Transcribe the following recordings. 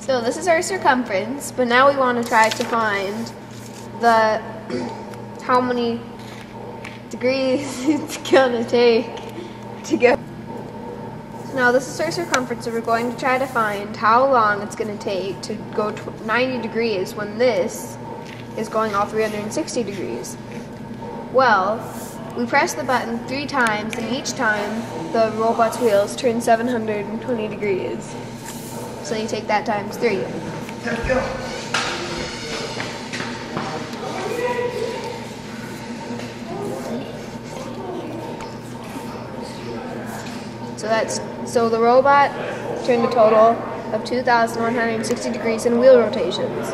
So this is our circumference, but now we want to try to find the how many degrees it's gonna take to go. So now this is our circumference, so we're going to try to find how long it's going to take to go 90 degrees when this is going all 360 degrees. Well, we press the button 3 times, and each time the robot's wheels turn 720 degrees. So you take that times 3. Let's go. So the robot turned a total of 2,160 degrees in wheel rotations.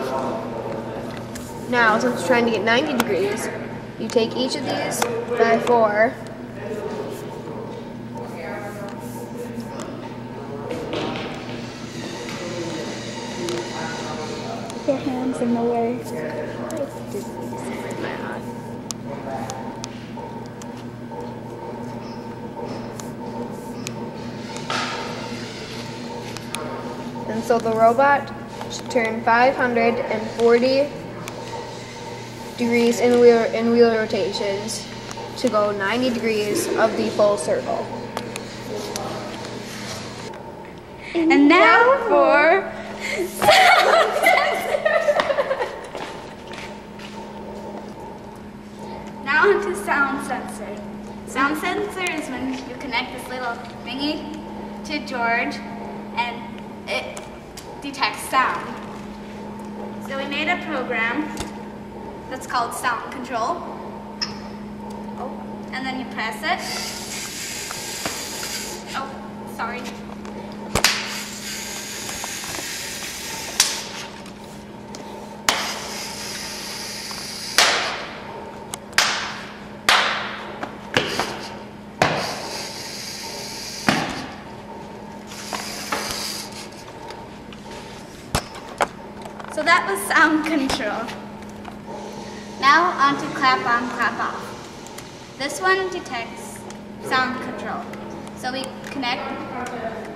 Now, since we're trying to get 90 degrees, you take each of these by 4. Your hands in the way. And so the robot should turn 540 degrees in wheel rotations to go 90 degrees of the full circle. And now for now onto sound sensor. Sound sensor is when you connect this little thingy to George and it detects sound. So we made a program that's called Sound Control. Oh, and then you press it. Oh, sorry. So that was sound control. Now on to clap on, clap off. This one detects sound control. So we connect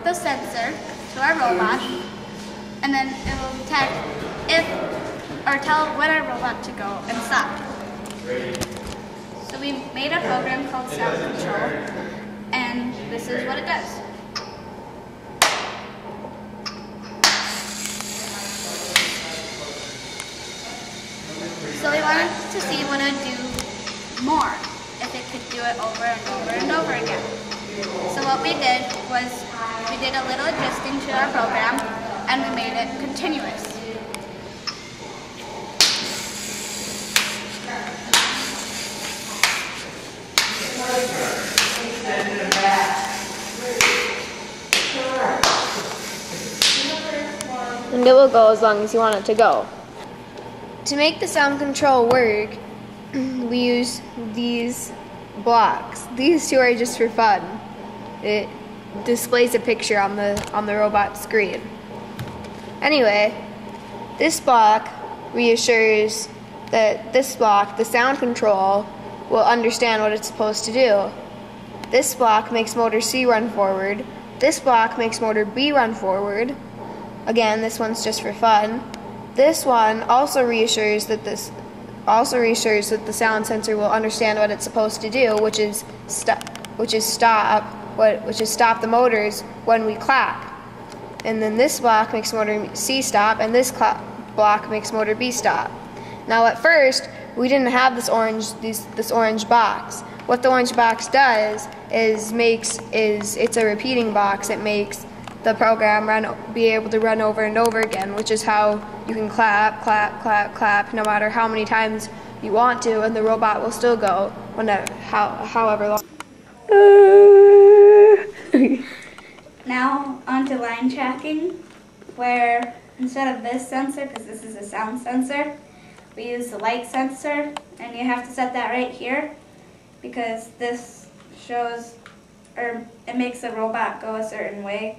the sensor to our robot, and then it will detect or tell when our robot to go and stop. So we made a program called Sound Control, and this is what it does. So we wanted to see what it would do more, if it could do it over and over and over again. So what we did was we did a little adjusting to our program and we made it continuous. And it will go as long as you want it to go. To make the sound control work, we use these blocks. These 2 are just for fun. It displays a picture on the robot screen. Anyway, this block reassures that this block, the sound control, will understand what it's supposed to do. This block makes motor C run forward. This block makes motor B run forward. Again, this one's just for fun. This one also reassures that the sound sensor will understand what it's supposed to do, which is stop the motors when we clap. And then this block makes motor C stop, and this block makes motor B stop. Now at first, we didn't have this orange box. What the orange box does is it's a repeating box. It makes the program be able to run over and over again, which is how you can clap, clap, clap, clap, no matter how many times you want to, and the robot will still go however long. Now onto line tracking, where instead of this sensor, because this is a sound sensor, we use the light sensor, and you have to set that right here because this shows, or it makes the robot go a certain way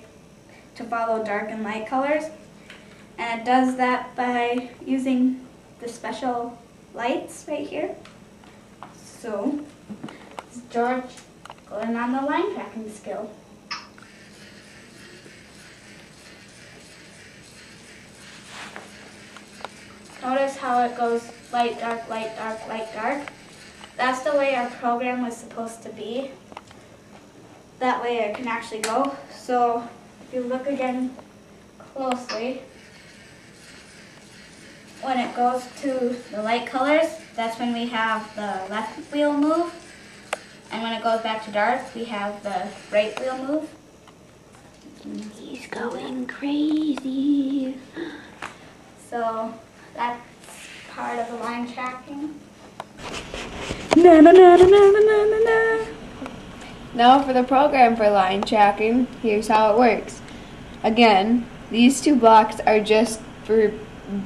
to follow dark and light colors. And it does that by using the special lights right here. So, it's George going on the line tracking skill. Notice how it goes light, dark, light, dark, light, dark. That's the way our program was supposed to be. That way it can actually go. So if you look again closely, when it goes to the light colors, that's when we have the left wheel move. And when it goes back to dark, we have the right wheel move. He's going crazy. So that's part of the line tracking. Na, na, na, na, na, na, na, na. Now for the program for line tracking, here's how it works. Again, these two blocks are just for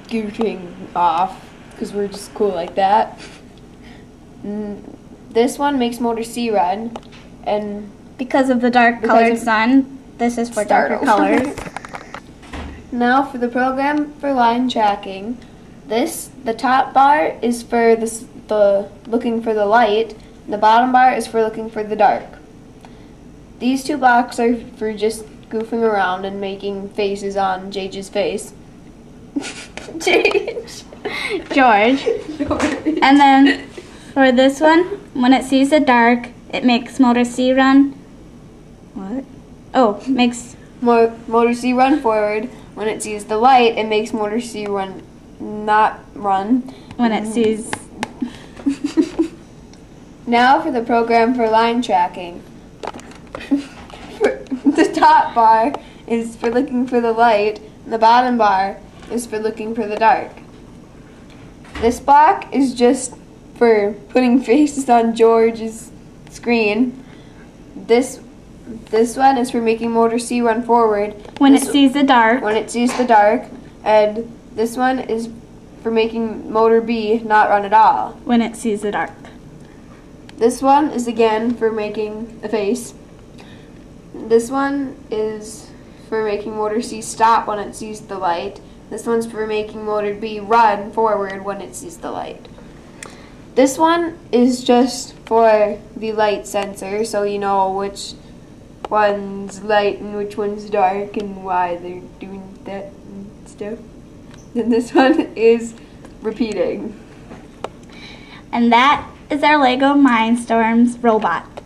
goofing off, because we're just cool like that. This one makes motor C run, and Because of the dark colored sun, this is for darker colors. Now for the program for line tracking, the top bar is for the looking for the light, and the bottom bar is for looking for the dark. These two blocks are for just goofing around and making faces on Jage's face. George. And then for this one, when it sees the dark, it makes motor C run. What? Oh, makes Motor C run forward. When it sees the light, it makes motor C not run. when it sees. Now for the program for line tracking. The top bar is for looking for the light, and the bottom bar is for looking for the dark. This block is just for putting faces on George's screen. This one is for making motor C run forward When it sees the dark. when it sees the dark, and this one is for making motor B not run at all. When it sees the dark. This one is again for making a face. This one is for making motor C stop when it sees the light. This one's for making motor B run forward when it sees the light. This one is just for the light sensor, so you know which one's light and which one's dark and why they're doing that and stuff. And this one is repeating. And that is our Lego Mindstorms robot.